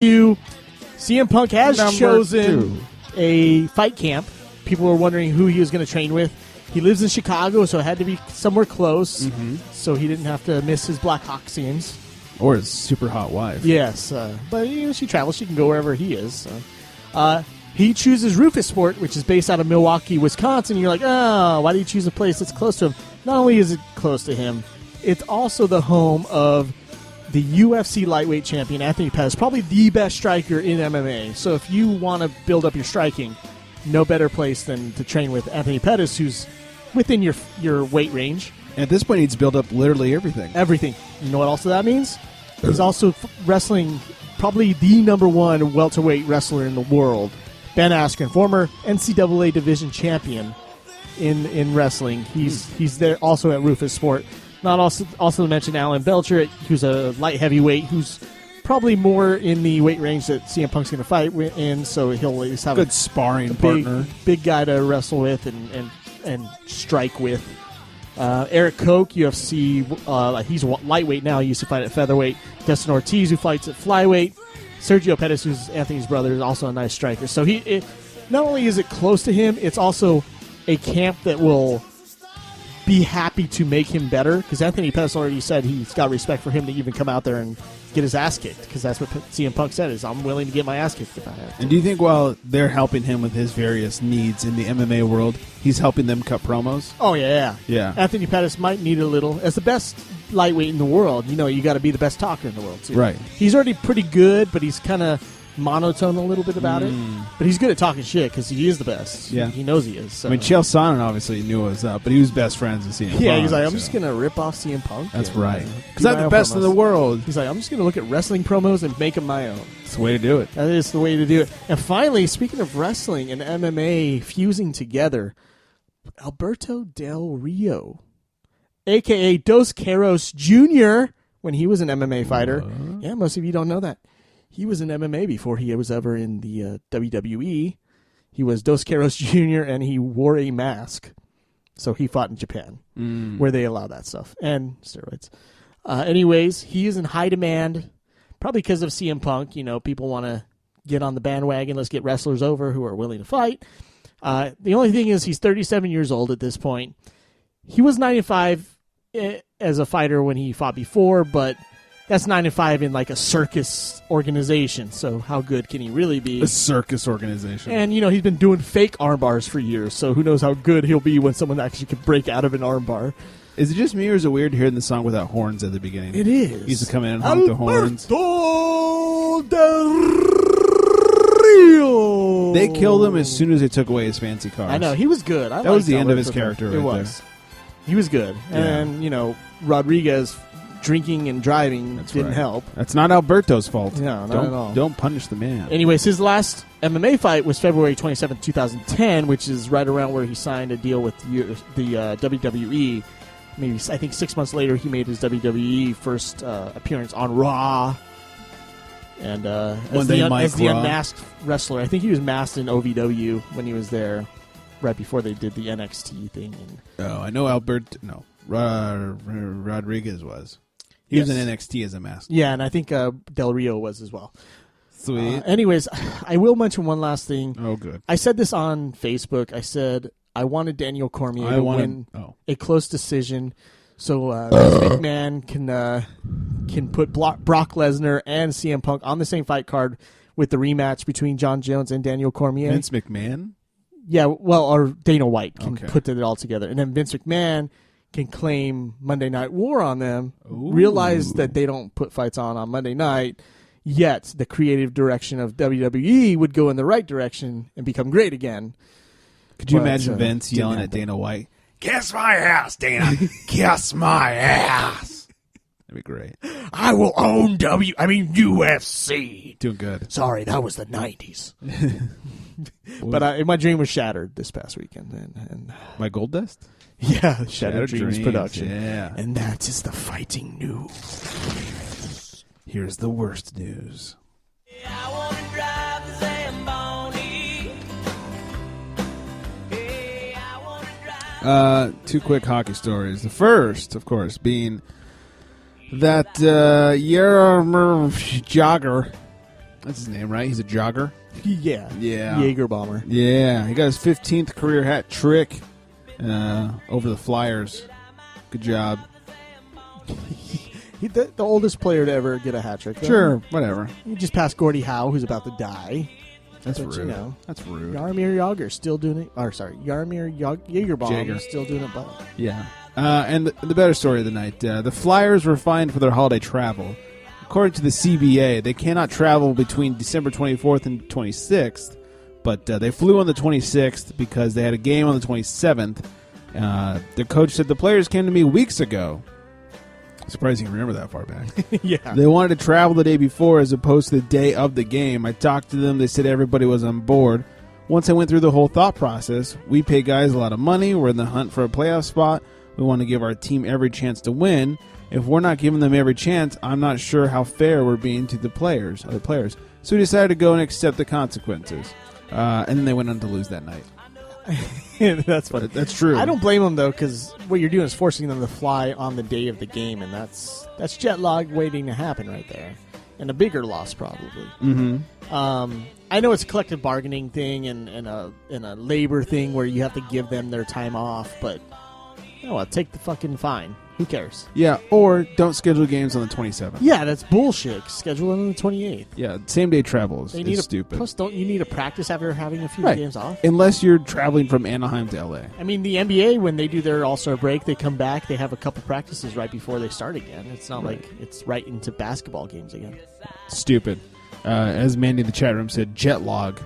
CM Punk has chosen a fight camp. People were wondering who he was going to train with. He lives in Chicago, so it had to be somewhere close, so he didn't have to miss his Black Hawk scenes. Or his super hot wife. Yes, but she travels. She can go wherever he is. He chooses Rufus Sport, which is based out of Milwaukee, Wisconsin. You're like, oh, why do you choose a place that's close to him? Not only is it close to him, it's also the home of the UFC lightweight champion, Anthony Pettis, probably the best striker in MMA. So if you want to build up your striking, no better place than to train with Anthony Pettis, who's within your weight range. And at this point, he's built up literally everything. Everything. You know what also that means? He's also wrestling probably the number one welterweight wrestler in the world, Ben Askren, former NCAA division champion in wrestling. He's there also at Rufus Sport. Not also to mention Alan Belcher, who's a light heavyweight, who's probably more in the weight range that CM Punk's going to fight in, so he'll at least have good sparring partner, big guy to wrestle with and strike with. Eric Koch, UFC, he's lightweight now. He used to fight at featherweight. Dustin Ortiz, who fights at flyweight. Sergio Pettis, who's Anthony's brother, is also a nice striker. So not only is it close to him, it's also a camp that will be happy to make him better, because Anthony Pettis already said he's got respect for him to even come out there and get his ass kicked, because that's what CM Punk said, is I'm willing to get my ass kicked if I have to. And do you think while they're helping him with his various needs in the MMA world, he's helping them cut promos? Oh, yeah. Anthony Pettis might need a little. As the best lightweight in the world, you got to be the best talker in the world, too. Right. He's already pretty good, but he's kind of monotone a little bit about it. But he's good at talking shit, because he is the best. Yeah. He knows he is. So. I mean, Chael Sonnen obviously knew what was up, but he was best friends with CM Punk. Yeah, he's like, I'm just going to rip off CM Punk. That's right. Because I'm the best in the world. He's like, I'm just going to look at wrestling promos and make them my own. That's the way to do it. That is the way to do it. And finally, speaking of wrestling and MMA fusing together, Alberto Del Rio, a.k.a. Dos Caros Jr., when he was an MMA fighter. Yeah, most of you don't know that. He was in MMA before he was ever in the WWE. He was Dos Caros Jr., and he wore a mask. So he fought in Japan, where they allow that stuff, and steroids. Anyways, he is in high demand, probably because of CM Punk. People want to get on the bandwagon. Let's get wrestlers over who are willing to fight. The only thing is he's 37 years old at this point. He was 95 as a fighter when he fought before, but that's 9-5 in like a circus organization. So how good can he really be? A circus organization. And, he's been doing fake arm bars for years, so who knows how good he'll be when someone actually can break out of an arm bar. Is it just me, or is it weird hearing the song without horns at the beginning? It is. He used to come in and honk the horns. Del Rio. They killed him as soon as they took away his fancy cars. I know. He was good. That was the end of his character right there. He was good. Yeah. And, Rodriguez drinking and driving didn't help. That's not Alberto's fault. No, not at all. Don't punish the man. Anyways, his last MMA fight was February 27, 2010, which is right around where he signed a deal with the WWE. Maybe, I think 6 months later, he made his WWE first appearance on Raw. And as the unmasked wrestler. I think he was masked in OVW when he was there, right before they did the NXT thing. I know Rodriguez was. He was in NXT as a mask. Yeah, and I think Del Rio was as well. Sweet. Anyways, I will mention one last thing. Oh, good. I said this on Facebook. I said I wanted Daniel Cormier to win a close decision, so McMahon can put Brock Lesnar and CM Punk on the same fight card with the rematch between John Jones and Daniel Cormier. Vince McMahon? Yeah, or Dana White can put it all together, and then Vince McMahon can claim Monday Night War on them. Ooh. Realize that they don't put fights on Monday night. Yet the creative direction of WWE would go in the right direction and become great again. Could you imagine Vince yelling at Dana White? Kiss my ass, Dana. Kiss my ass. That'd be great. I will own UFC. Doing good. Sorry, that was the 90s. But my dream was shattered this past weekend. And My Goldust? Yeah, Shattered Dreams production. Yeah. And that is the fighting news. Here's the worst news. I want to drive the Zamboni. Hey, I want to drive. Two quick hockey stories. The first, of course, being that Jaromir Jagr That's his name, right? He's a jogger. Yeah. Yeah. Jaeger bomber. Yeah, he got his 15th career hat trick over the Flyers. Good job. The oldest player to ever get a hat trick. Though. Sure, whatever. He just passed Gordie Howe, who's about to die. That's But, rude. you know, That's rude. Jaromir Jagr still doing it. Or sorry, Jaromir Jaeger still doing it. But Yeah. And the better story of the night, the Flyers were fined for their holiday travel. According to the CBA, they cannot travel between December 24th and 26th, but they flew on the 26th because they had a game on the 27th. Their coach said the players came to me weeks ago. Surprised you can remember that far back. yeah, They wanted to travel the day before as opposed to the day of the game. I talked to them. They said everybody was on board. Once I went through the whole thought process, we pay guys a lot of money. We're in the hunt for a playoff spot. We want to give our team every chance to win. If we're not giving them every chance, I'm not sure how fair we're being to the other players. So we decided to go and accept the consequences. And then they went on to lose that night. that's funny. That's true. I don't blame them though, because what you're doing is forcing them to fly on the day of the game, and that's jet lag waiting to happen right there, and a bigger loss probably. Mm-hmm. I know it's a collective bargaining thing and a labor thing where you have to give them their time off, but you know what? Take the fucking fine. Who cares? Yeah, or don't schedule games on the 27th. Yeah, that's bullshit. Schedule it on the 28th. Yeah, same day travel is stupid. Plus, don't you need a practice after having a few Right. games off? Unless you're traveling from Anaheim to LA. I mean, the NBA, when they do their All-Star break, they come back, they have a couple practices right before they start again. It's not like it's right into basketball games again. Stupid. As Mandy in the chat room said, jet log.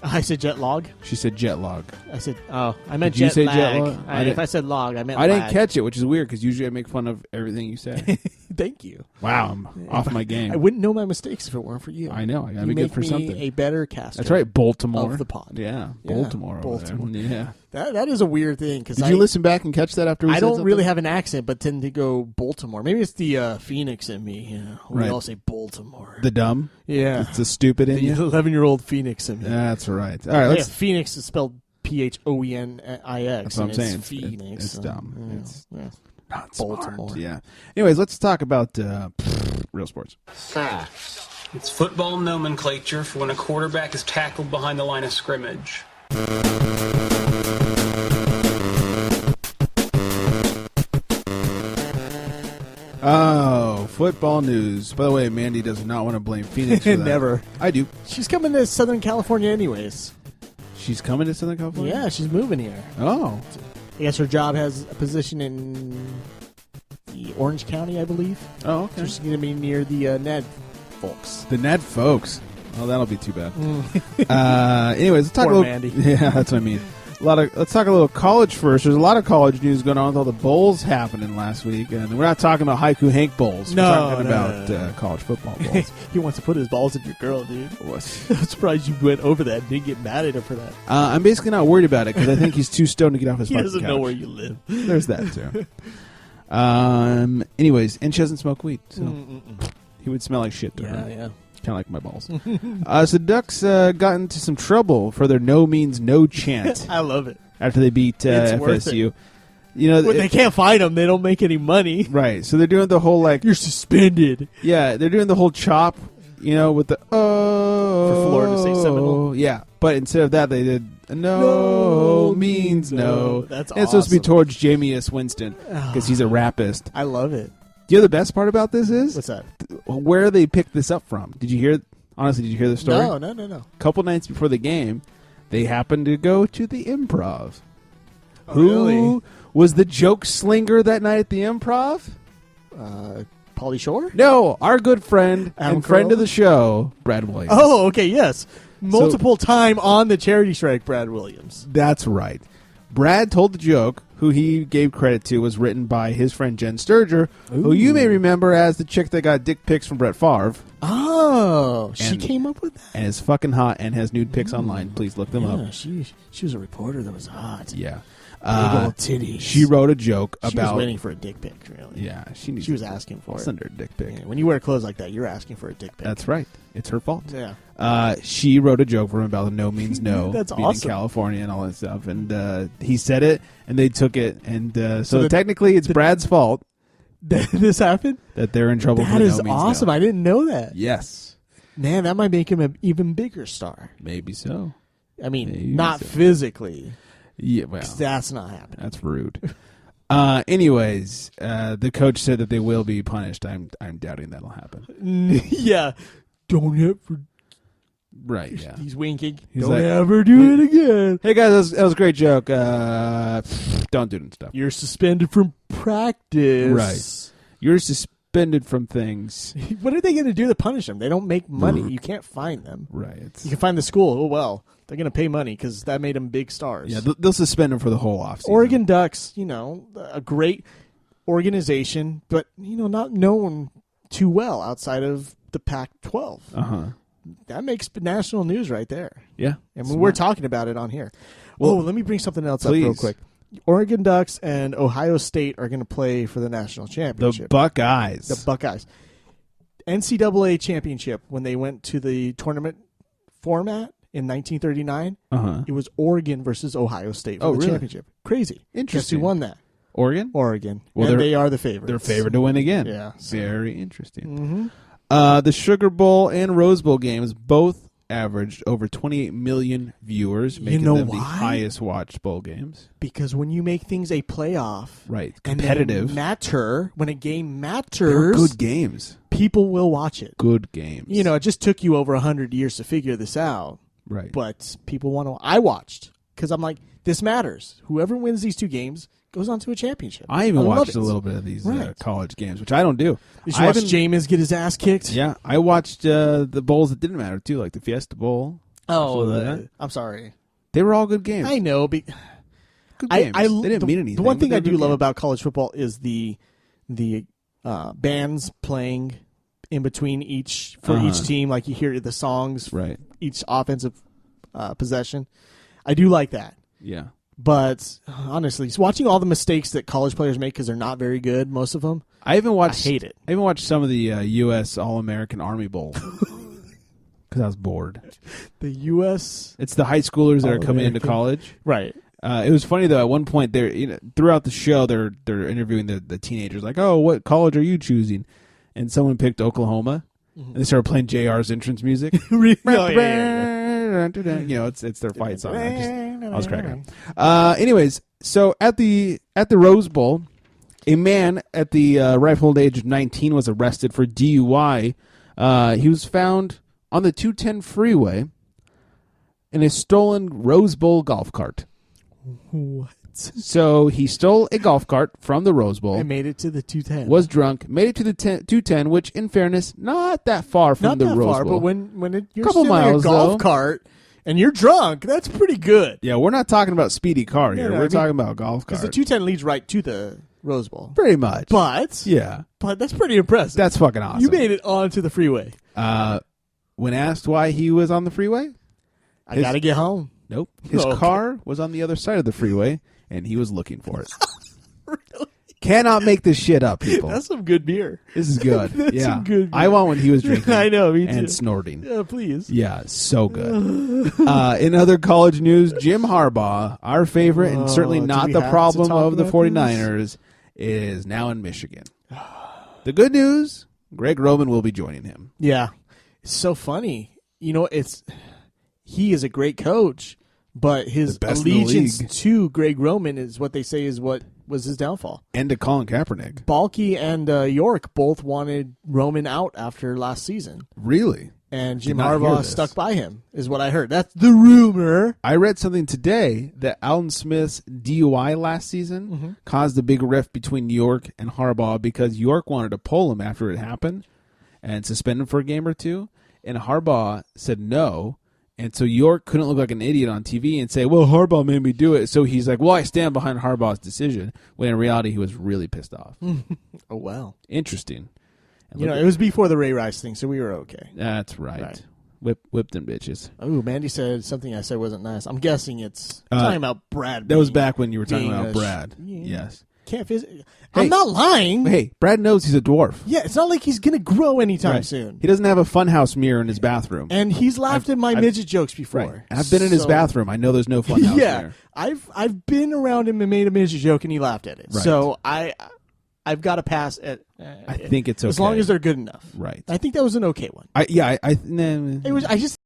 I said jet log. She said jet log. I said, oh, I meant Did you jet say lag. jet log? If I said log, I meant I didn't lag. catch it, which is weird because usually I make fun of everything you say. Thank you. Wow, I'm off my game. I wouldn't know my mistakes if it weren't for you. I know. I gotta You be good make for me something. a better caster. That's right, Baltimore. Of the pod. Yeah, Yeah, Baltimore. over Baltimore. there. Yeah. That is a weird thing because Did you listen back and catch that after we I said don't something? really have an accent, but tend to go Baltimore. Maybe it's the Phoenix in me. You know, we Right. all say Baltimore. The dumb? Yeah, It's the stupid in the you? 11-year-old Phoenix in me. That's right. All right, Yeah, let's... Phoenix is spelled Phoenix. That's what I'm and saying. It's Phoenix. It's dumb. Yeah, It's yeah. not Baltimore. smart. Yeah. Anyways, let's talk about real sports. It's football nomenclature for when a quarterback is tackled behind the line of scrimmage. Oh, football news. By the way, Mandy does not want to blame Phoenix for that. Never. I do. She's coming to Southern California anyways. She's coming to Southern California? Yeah, she's moving here. Oh. I guess her job has a position in the Orange County, I believe. Oh, okay. So she's going to be near the Ned folks. The Ned folks. Oh, that'll be too bad. Anyways, let's talk Poor a little. Mandy. Yeah, that's what I mean. Let's talk a little college first. There's a lot of college news going on with all the bowls happening last week, and we're not talking about Haiku Hank bowls. No, we're talking no, about no. College football bowls. He wants to put his balls in your girl, dude. What? I'm surprised you went over that and didn't get mad at him for that. I'm basically not worried about it because I think he's too stoned to get off his He fucking doesn't couch. know where you live. There's that too. Anyways, and she doesn't smoke weed, so he would smell like shit to her. Yeah. Kind of like my balls. So Ducks got into some trouble for their no means no chant I love it. after they beat It's worth FSU. You know, When they can't find them, they don't make any money. right? So they're doing the whole like, You're suspended. yeah, they're doing the whole chop. You know, with the For Florida State Seminole. Yeah, but instead of that, they did no means no. That's and it's supposed to be awesome. towards Jamie Winston because he's a rapist. I love it. Do you know the best part about this is What's that? where they picked this up from? Did you hear? Honestly, did you hear the story? No. A couple nights before the game, they happened to go to the Improv. Who Really? was the joke slinger that night at the Improv? Pauly Shore? No, our good friend Adam and friend Carolla? of the show, Brad Williams. Oh, okay, yes. Multiple time on the charity strike, Brad Williams. That's right. Brad told the joke, who he gave credit to, was written by his friend Jen Sturger, who you may remember as the chick that got dick pics from Brett Favre. Oh, she And- came up with that? And is fucking hot and has nude pics online. Please look them Yeah, up. she was a reporter that was hot. Yeah. Big old titties. She wrote a joke She about... was waiting for a dick pic, really. Yeah, she needs... She was asking for I'll it. send her a dick pic. Yeah, when you wear clothes like that, you're asking for a dick pic. That's right. It's her fault. Yeah. She wrote a joke for him about the no means no. That's being awesome. in California and all that stuff. And he said it, and they took it. And So technically, it's Brad's fault This happened? that they're in trouble for That no is means awesome. no. I didn't know that. Yes. Man, that might make him an even bigger star. Maybe so. I mean, Maybe not so. physically. Yeah, well, 'Cause that's not happening. that's rude. Anyways, the coach said that they will be punished. I'm doubting that'll happen. Yeah. Don't ever. Right, yeah. He's winking. He's Don't like, ever do it again. Hey, guys, that was a great joke. Don't do it and stuff. You're suspended from practice. Right. You're suspended from things. What are they going to do to punish them? They don't make money. You can't fine them. Right. You can find the school. Oh, well, they're going to pay money because that made them big stars. Yeah, they'll suspend them for the whole offseason. Oregon Ducks, a great organization, but, not known too well outside of the Pac-12. Uh-huh. That makes national news right there. Yeah. And we're talking about it on here. Well, let me bring something else please. up real quick. Oregon Ducks and Ohio State are going to play for the national championship. The Buckeyes. The Buckeyes. NCAA championship, when they went to the tournament format in 1939, it was Oregon versus Ohio State for the really? championship. Crazy. Interesting. Guess who won that? Oregon? Oregon. Well, and they are the favorites. They're favored to win again. Yeah. Very interesting. Mm-hmm. The Sugar Bowl and Rose Bowl games both averaged over 28 million viewers, making them the highest watched bowl games. Because when you make things a playoff, Right, and competitive, when a game they're matters, good games. People will watch it. Good games. It just took you over 100 years to figure this out. Right. But people want to. I watched because I'm like, this matters. Whoever wins these two games goes on to a championship. I even love watched it. a little bit of these Right. college games, which I don't do. Did you watch Jameis get his ass kicked? Yeah, I watched the bowls that didn't matter too, like the Fiesta Bowl. Oh, I'm sorry. They were all good games. I know. Good games. They didn't mean anything. The one thing but I they do were love good about college football is the bands playing in between each team. Like you hear the songs, Right. Each offensive possession. I do like that. Yeah. But honestly, watching all the mistakes that college players make because they're not very good, most of them. I even watched. I hate it. I even watched some of the U.S. All-American Army Bowl because I was bored. The U.S. It's the high schoolers that are coming into All-American. college. Right. It was funny though. At one point, they're throughout the show, they're interviewing the teenagers, like, "Oh, what college are you choosing?" And someone picked Oklahoma, and they started playing JR's entrance music. Really? It's their fight song. I was cracking up. Anyways, so at the Rose Bowl, a man at the ripe old age of 19 was arrested for DUI. He was found on the 210 freeway in a stolen Rose Bowl golf cart. What? So he stole a golf cart from the Rose Bowl. I made it to the 210. Was drunk, made it to the 210, which, in fairness, not that far from not the that Rose far, Bowl. but when you're Couple stealing miles, a golf though. cart and you're drunk, that's pretty good. Yeah, we're not talking about speedy car here. No, We're talking about golf Because cart. the 210 leads right to the Rose Bowl. Pretty much. But that's pretty impressive. That's fucking awesome. You made it onto the freeway. When asked why he was on the freeway, I got to get home. nope. His Okay. car was on the other side of the freeway, and he was looking for it. Really? Cannot make this shit up, people. That's some good beer. This is good. That's yeah. some good beer. I want when he was drinking. I know, me too. And snorting. Yeah, please. Yeah, so good. In other college news, Jim Harbaugh, our favorite and certainly do not we the have to problem talk of the about 49ers, is now in Michigan. The good news, Greg Roman will be joining him. Yeah. It's so funny. He is a great coach, but his The best in the allegiance league. to Greg Roman is what they say is what was his downfall. And to Colin Kaepernick. Balky and York both wanted Roman out after last season, Really? and Jim not hear Harbaugh this. stuck by him, is what I heard. That's the rumor. I read something today that Alton Smith's DUI last season caused a big rift between York and Harbaugh because York wanted to pull him after it happened and suspend him for a game or two, and Harbaugh said no. And so York couldn't look like an idiot on TV and say, well, Harbaugh made me do it. So he's like, well, I stand behind Harbaugh's decision, when in reality he was really pissed off. Oh, well. Interesting. And You know, look it was before the Ray Rice thing, so we were okay. That's right. Right. Whip them bitches. Oh, Mandy said something I said wasn't nice. I'm guessing it's talking about Brad. That was being- back when you were talking being about a Brad. yeah. Yes. Can't phys- Hey. I'm not lying. Hey, Brad knows he's a dwarf. Yeah, it's not like he's going to grow anytime Right. soon. He doesn't have a funhouse mirror in his bathroom. And he's laughed at my I've- midget jokes before. Right. And I've been in his So- bathroom. I know there's no funhouse Yeah, mirror. I've been around him and made a midget joke, and he laughed at it. Right. So I I've got to pass it. I think it's okay. As long as they're good enough. Right. I think that was an okay one. Nah, It was. I just